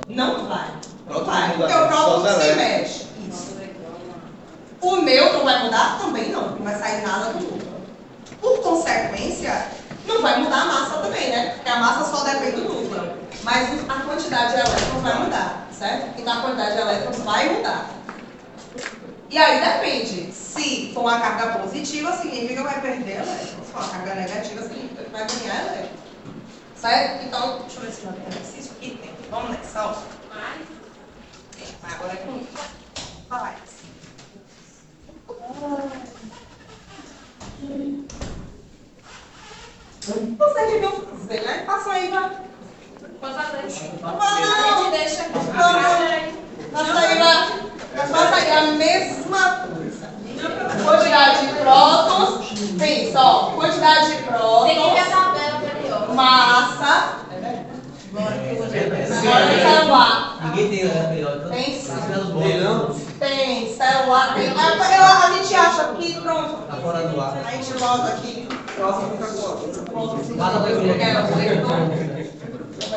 Não vai. Não vai, porque o próton se mexe. Isso. O nêutron vai mudar? Também não, não vai sair nada do núcleo. Por consequência, não vai mudar a massa também, né? Porque a massa só depende do núcleo. Mas a quantidade de elétrons vai mudar, certo? Então a quantidade de elétrons vai mudar. E aí depende. Se for uma carga positiva, significa que vai perder elétrons. Se for uma carga negativa, significa que vai ganhar elétrons. Certo? Então, deixa eu ver se não tem exercício aqui. Tem. Vamos nessa, ó. Agora é comigo. Vai. Você que viu fazer, né? Passa aí, vai. Pode fazer. Não, Deixa aqui. passa aí, vai. Passa aí a mesma coisa. Quantidade de prótons. Pensa, ó. Quantidade de Tem que prótons. ver a tabela anterior. Massa. Agora o celular. Ninguém tem melhor. Tem sim. Tem Tem celular. Tem. A gente acha aqui, pronto. tá fora do ar. A gente volta aqui. Próximo fica fora. Mata dois Não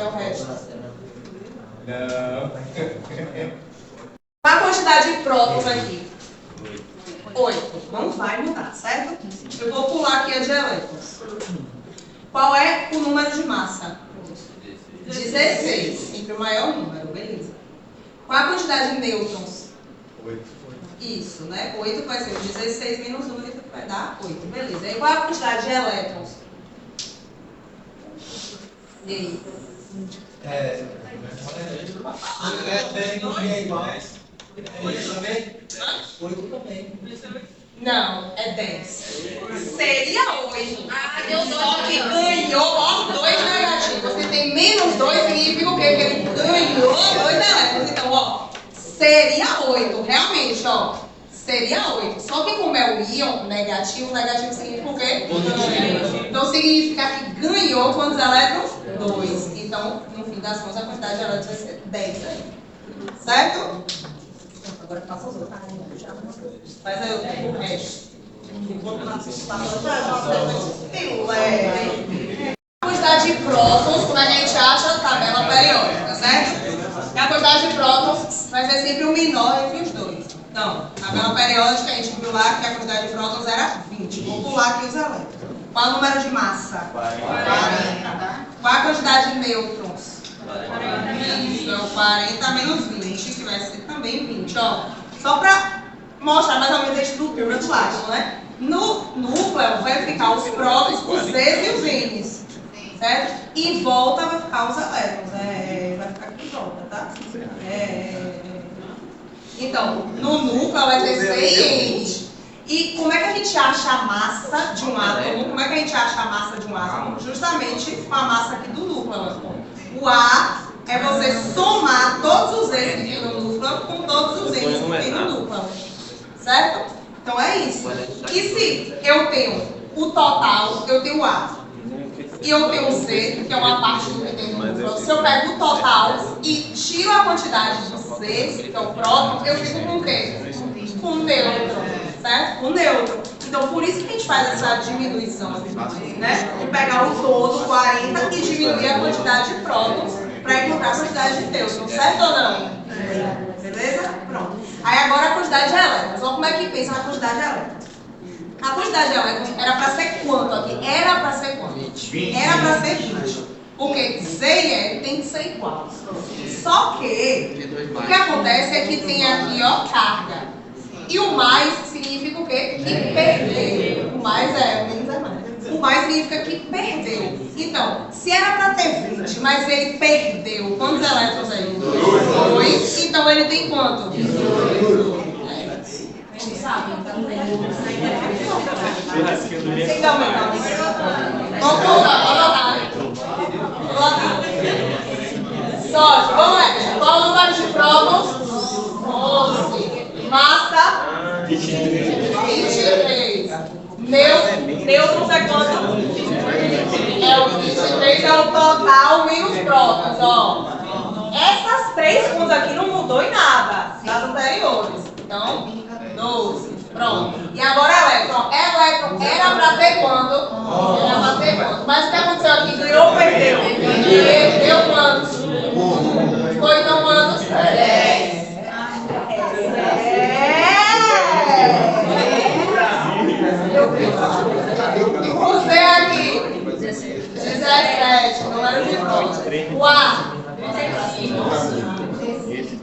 é o resto. Não. Qual a quantidade de prótons aqui? 8. Não vai mudar, certo? Eu vou pular aqui a de elétrons. Qual é o número de massa? 16. Sempre o maior número, beleza. Qual a quantidade de nêutrons? 8. Isso, né? 8 vai ser 16 menos 1, vai dar 8. Beleza. E qual a quantidade de elétrons? E aí? Não, é 10. Seria 8. Deu Só que ganhou, ó, 2 negativos. Você tem menos 2, significa o quê? Que ele ganhou 2 elétrons. Então, ó, seria 8. Realmente, ó. Seria 8. Só que como é o íon negativo significa o quê? Positivo. Então significa que ganhou quantos elétrons? 2. Então, no fim das contas, a quantidade de elétrons vai ser 10 aí. Certo? Agora passa os outros. Faz aí o resto. A quantidade de prótons, como a gente acha, tabela periódica, certo? E a quantidade de prótons vai ser sempre o menor entre os dois. Então, tabela periódica, a gente viu lá que a quantidade de prótons era 20. Vou pular aqui os elétrons. Qual é o número de massa? 40. Qual a quantidade de nêutrons? 40. Isso, é o 40 menos 20, que vai ser também 20. Ó, só para mostrar mais ou menos a estrutura do átomo, né? No núcleo vai ficar os prótons, os Z's e os N's. Certo? E volta vai ficar os elétrons. Vai ficar aqui em volta, tá? Então, no núcleo vai ter C e N. E como é que a gente acha a massa de um átomo? Como é que a gente acha a massa de um átomo? Justamente com a massa aqui do núcleo. O A é você somar todos os E's que tem no núcleo com todos os N's que tem no núcleo. Certo? Então é isso. E se eu tenho o total, eu tenho A, e eu tenho o C, que é uma parte do que tem no núcleo, se eu pego o total e tiro a quantidade do C, que é o próton, eu fico com o quê? Com o neutro. Certo? Com neutro. Então, por isso que a gente faz essa diminuição, né? De pegar o todo, 40, e diminuir a quantidade de prótons para encontrar a quantidade de nêutrons, certo ou não? Beleza? Pronto. Aí agora a quantidade de elétrons. Olha como é que pensa na quantidade de elétrons. A quantidade de elétrons era para ser quanto aqui? Era para ser quanto? 20. Era para ser 20. Porque C e L tem que ser igual. Só que o que acontece é que tem aqui, ó, carga. E o mais significa o quê? Que perdeu. O mais é, menos é mais. O mais significa que perdeu. Então, se era para ter 20, mas ele perdeu, quantos elétrons aí? 2. Então ele tem quanto? 18. Não sabe? Tem que aumentar. Vamos colocar, colocar. Sódio, vamos lá. Qual o número de prótons? 11. Massa? 23. Nêutrons é quanto? É o 23, é o total menos prótons, ó. Essas três contas aqui não mudou em nada das anteriores. Então, 12. Pronto. E agora elétron. Elétron era pra ter quanto? Era pra ter quanto? Mas o que aconteceu aqui? Ganhou ou perdeu? Perdeu quantos? Ficou então quantos? 10. O Z aqui, 17, número de prótons. O A,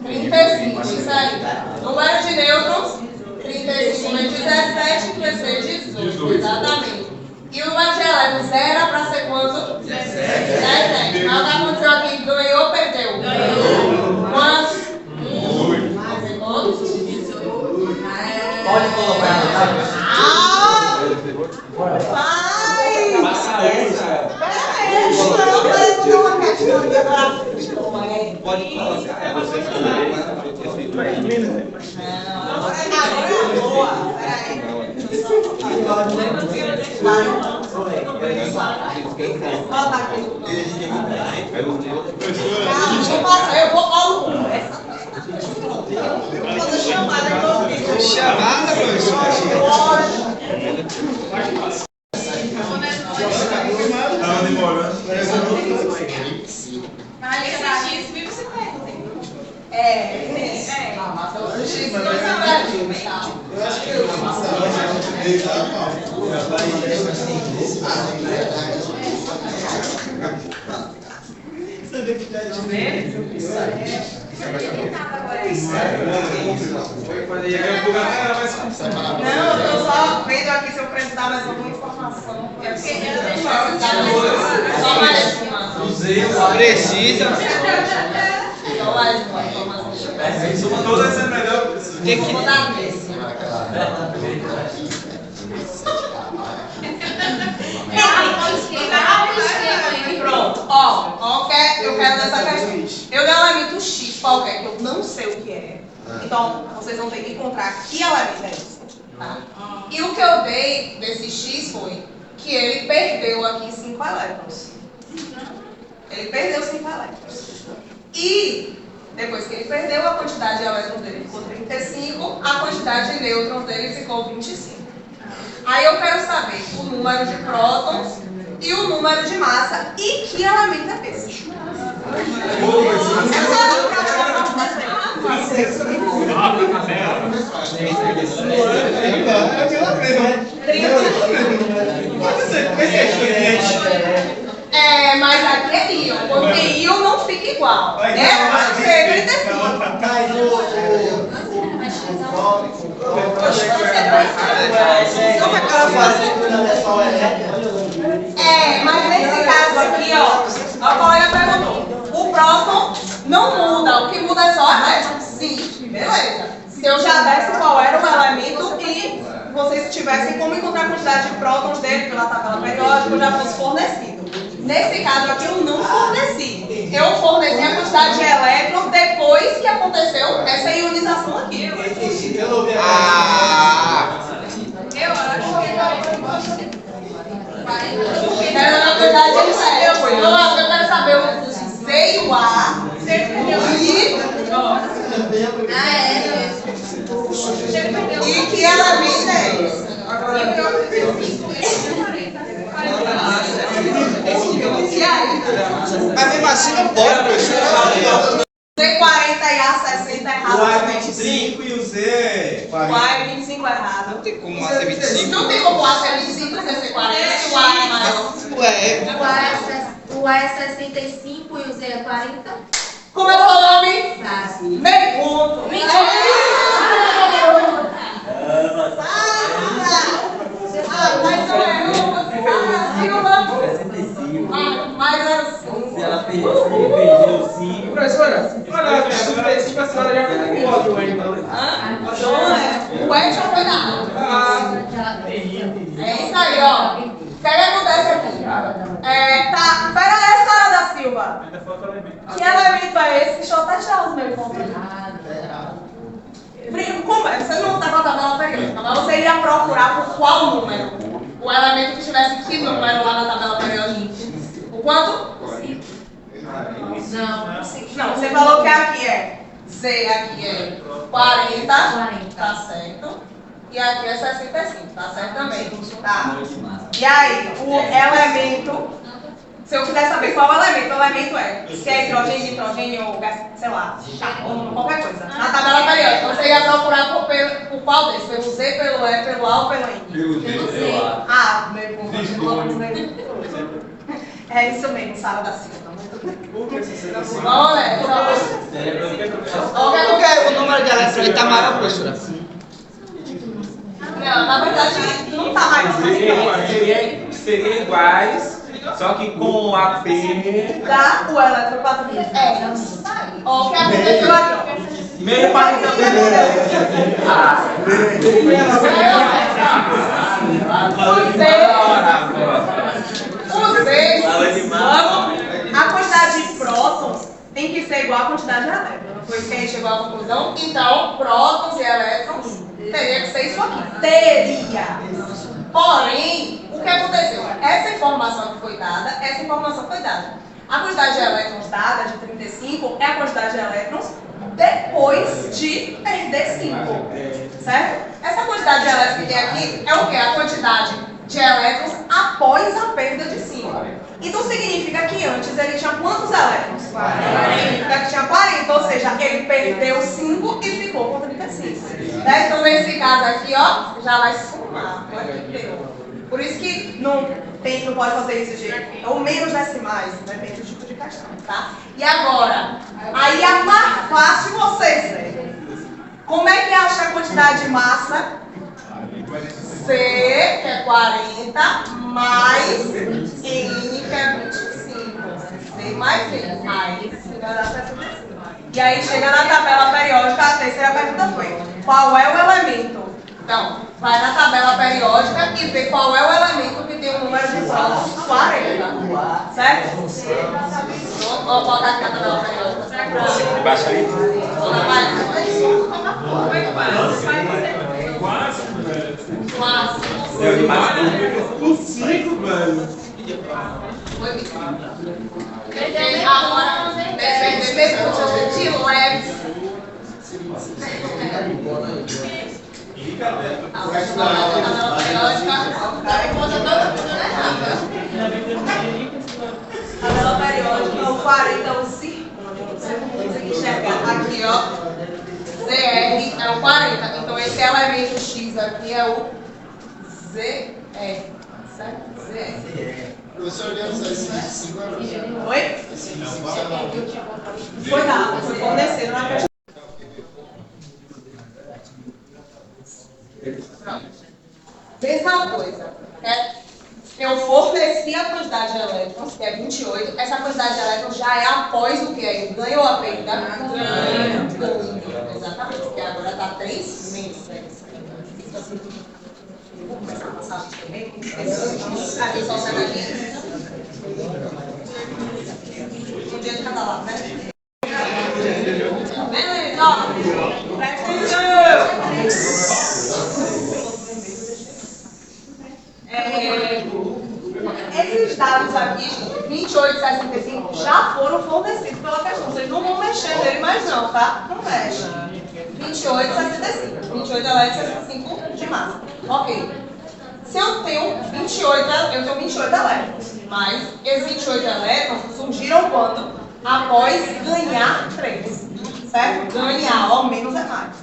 35, isso aí. Número de nêutrons, 35 menos 17, que vai ser 18, exatamente. E o número de elétrons era para ser quanto? 17. Mas o que aconteceu aqui? Ganhou ou perdeu? Ganhou. Quantos? 1. Pode colocar. Vai! Passa essa. Pode colocar. Eu vou ao Chamada, professor. Mas esse X, vive se pega. Não, eu tô só vendo aqui se eu precisar mais alguma informação. É porque só mais uma. Precisa. Só mais uma informação. Todas essas melhor. Vou dar nesse. Pronto, ó, eu quero dessa questão. Eu dei um elemento X qualquer, que eu não sei o que é. Então, vocês vão ter que encontrar que elemento é esse. Tá? E o que eu dei desse X foi que ele perdeu aqui 5 elétrons. Ele perdeu 5 elétrons. E depois que ele perdeu, a quantidade de elétrons dele ficou 35, a quantidade de nêutrons dele ficou 25. Aí eu quero saber o número de prótons e o número de massa e que elemento é esse. Mas aqui é íon, porque íon não fica igual. É, vai ser 35. Mas nesse caso aqui, ó, a colega perguntou, o próton não muda, o que muda é só a elétron. Sim, beleza. Se eu já desse qual era o elemento e vocês tivessem como encontrar a quantidade de prótons dele pela tabela periódica, eu já fosse fornecido. Nesse caso aqui eu não forneci. eu forneci a quantidade de elétrons depois que aconteceu essa ionização aqui. Eu acho que Era na verdade ele sabia, foi. Eu quero saber o Z e o A. E que elemento é esse? Mas mesmo assim não pode, professor. Z40 e A60 errado. O A é 25 e o Z O A é 25 errado. Não tem como o A ser 25. Não tem como o A ser 25 e ser 40 e o A é maior. Ué, o A é 65 e o Z é 40. Como é o seu nome? Meio ponto. Mas não é mas era assim. Se ela perdeu 5. Professora, olha, a senhora já foi com o ódio ainda. Não é. O E já foi dado. É isso aí, ó. O que acontece aqui? Pera aí, Sara da Silva. Que elemento é esse? Deixa eu até tirar os meus pontos. Como é? Você não está com a tabela periódica, mas você iria procurar por qual número? O elemento que tivesse que número lá na tabela periódica? O quanto? Não, você falou que aqui é Z, aqui é 40, tá certo. E aqui é 65, tá certo também. Tá. E aí, o elemento, se eu quiser saber qual o elemento é, se é hidrogênio, nitrogênio, ou gás, sei lá, carbono, qualquer coisa. Na tabela periódica, você ia procurar por qual desses? Pelo Z, pelo E, pelo A ou pelo N? Pelo Z. Ah, meu bom. É isso mesmo, Sara da Silva. Vamos lá. porque o número de elétrons está maior, professora. Não, na verdade não tá mais Seria iguais, só que com a P. dá o eletroclado. Ó, o que aconteceu aqui? Meio para A quantidade de prótons tem que ser igual à quantidade de elétrons. Não foi isso que a gente chegou à conclusão? Então, prótons e elétrons teria que ser isso aqui. Teria. Porém, o que aconteceu? Essa informação foi dada. A quantidade de elétrons dada, de 35, é a quantidade de elétrons depois de perder 5. Certo? Essa quantidade de elétrons que tem aqui é o quê? A quantidade de elétrons após a perda de 5. Então significa que antes ele tinha quantos elétrons? 40. Significa que tinha 40, ou seja, ele perdeu 5 e ficou com 35. Né? Então nesse caso aqui, ó, já vai somar. Por isso que não pode fazer isso de ou menos decimais, depende do tipo de questão, tá? E agora, aí é mais fácil vocês verem. Como é que acha a quantidade de massa? C, que é 40, mais N, que é 25. C mais N. Aí vai dar 65. E aí chega na tabela periódica, a terceira pergunta foi: qual é o elemento? Então, vai na tabela periódica e vê qual é o elemento que tem o número de prótons 40. Certo? Vou botar aqui na tabela periódica. Embaixo ali. Agora, depende de leve. Tabela periódica, o 40 é o círculo. Você não consegue enxergar aqui, ó. ZR é o 40. Então esse elemento X aqui é o ZR. Certo? ZR. Professor, eu sei se 5 é. Oi? Foi dado, foi fornecido na questão. Pronto. Mesma coisa. Eu forneci a quantidade de elétrons, que é 28. Essa quantidade de elétrons já é após o que aí? Ganho ou a perda? Ganho. Exatamente, porque agora está 3 meses. Vou começar a passar também. Aqui só sai daqui. Um dia de cada lado. Ó, presta atenção. Esses dados aqui, 28 e 65, já foram fornecidos pela questão. Vocês não vão mexer nele mais não, tá? Não mexe. 28 e 65. 28 elétrons e 65 de massa. Ok. Se eu tenho 28 elétrons, mas esses 28 elétrons surgiram quando? Após ganhar 3. Certo? Ganhar, ó, menos é mais.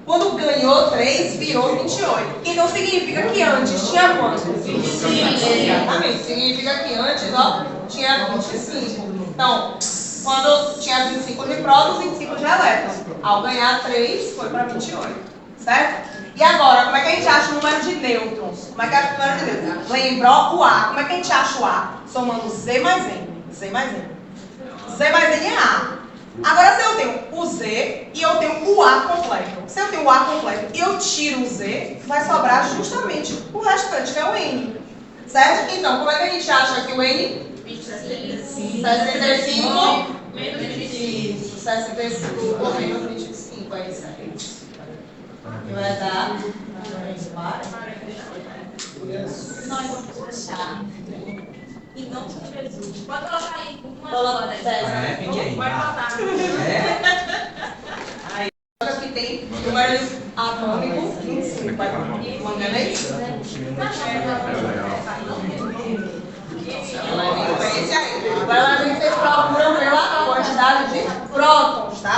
Quando ganhou 3, virou 28. Então significa que antes tinha quanto? 25. Exatamente. Significa que antes, ó, tinha 25. Então, quando tinha 25 de prótons, 25 de elétrons. Ao ganhar 3, foi para 28. Certo? E agora, como é que a gente acha o número de nêutrons? Como é que acha o número de nêutrons? Lembrou o A. Como é que a gente acha o A? Somando Z mais N. Z mais N. Z mais N é A. Agora, se eu tenho o Z e eu tenho o A completo. Se eu tenho o A completo e eu tiro o Z, vai sobrar justamente o restante, que é o N. Certo? Então, como é que a gente acha que o N? 65 menos 25. 65 menos 25. É isso aí. Que vai dar 40. Nós vamos puxar. Em nome de Jesus. Pode colocar aí uma Coloca roda. 10. Vai botar. Aqui tem números atômicos 25. Vai manganês? Esse aí. Agora a gente procura pela quantidade de prótons, tá?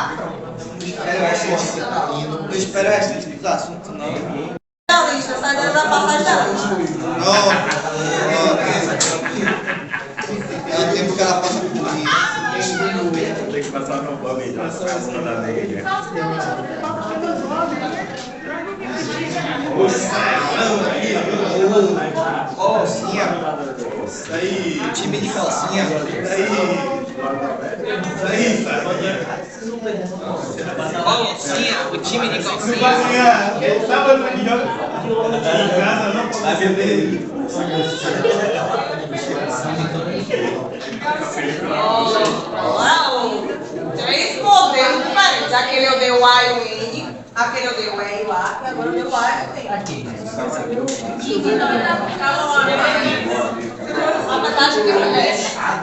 Não espero o restante dos assuntos, não. Da lista, sai da passagem da lista. Não. É o tempo que ela passa por mim. Tem que passar no blog aí, passando da negra. Calcinha. Daí. Time de calcinha. Daí, calcinha. O time de calcinha. Sábado aqui, em casa, não vai beber. Três modelos diferentes. Aquele eu dei o A e o N, aquele eu dei o E e o A, e agora eu dei o A e o N. Apesar de que vamos começar.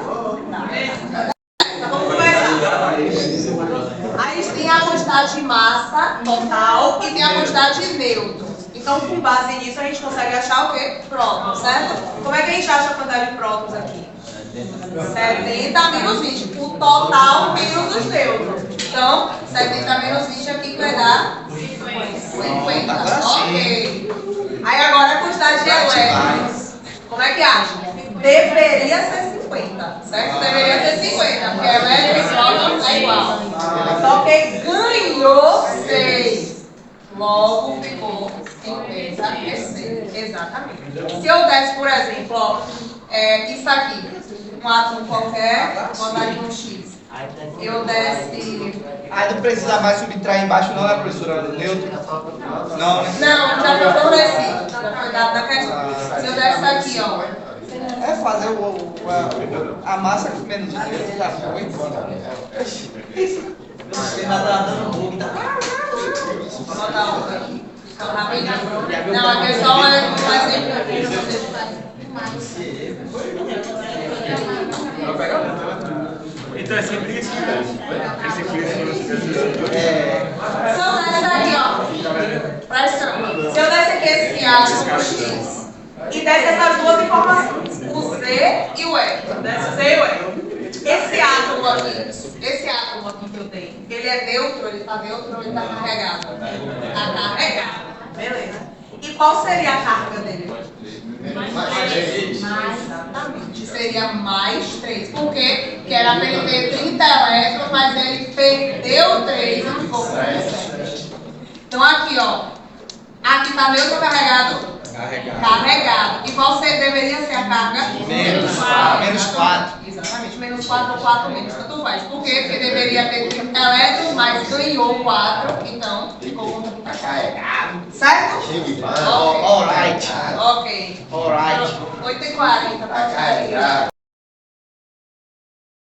A gente tem a quantidade de massa total e tem a quantidade de nêutrons. Então, com base nisso, a gente consegue achar o quê? Prótons, certo? Como é que a gente acha a quantidade de prótons aqui? 70 menos 20. O total menos os nêutrons. Então, 70 menos 20 aqui que vai dar 50. Ok. Aí agora a quantidade de elétrons. Como é que acha? Deveria ser 50, certo? Deveria ser 50, porque elétron e próton é igual. Só que ganhou 6. Logo ficou 50 e 6. Exatamente. Se eu desse, por exemplo, ó, isso aqui, um átomo qualquer, botar aqui um X. Eu desse. Aí não precisa mais subtrair embaixo, não, né, professora? Neutro? Não, né? Não, já foi fornecido. Já foi dado na questão. Se eu desse aqui, ó. É fazer a massa com menos de neutro, já foi. Vou botar outra aqui. Então, rapidinho. Não, aqui é só um exemplo. Então é sempre isso, né? Esse Se eu desse aqui, ó. Presta atenção. Se eu desse aqui esse átomo X e desse essas duas informações, o Z e o E. Desse o Z e o E. Esse átomo aqui que eu tenho, ele é neutro, ele está neutro ou ele está carregado? Está carregado. Beleza. E qual seria a carga dele? Exatamente. Seria mais 3. Por quê? Porque era para ele ter 30 elétrons, mas ele perdeu 3 e ficou com 17. Então aqui, ó. Aqui está neutro ou carregado? Carregado. E qual deveria ser a carga? Menos 4. Exatamente. Menos 4 ou 4 menos. Tanto faz. Por quê? Porque deveria ter 30 elétrons, mas ganhou 4. Então, ficou com 30 carregado. Certo? Alright. Ok. Alright. 8h40 para carregar.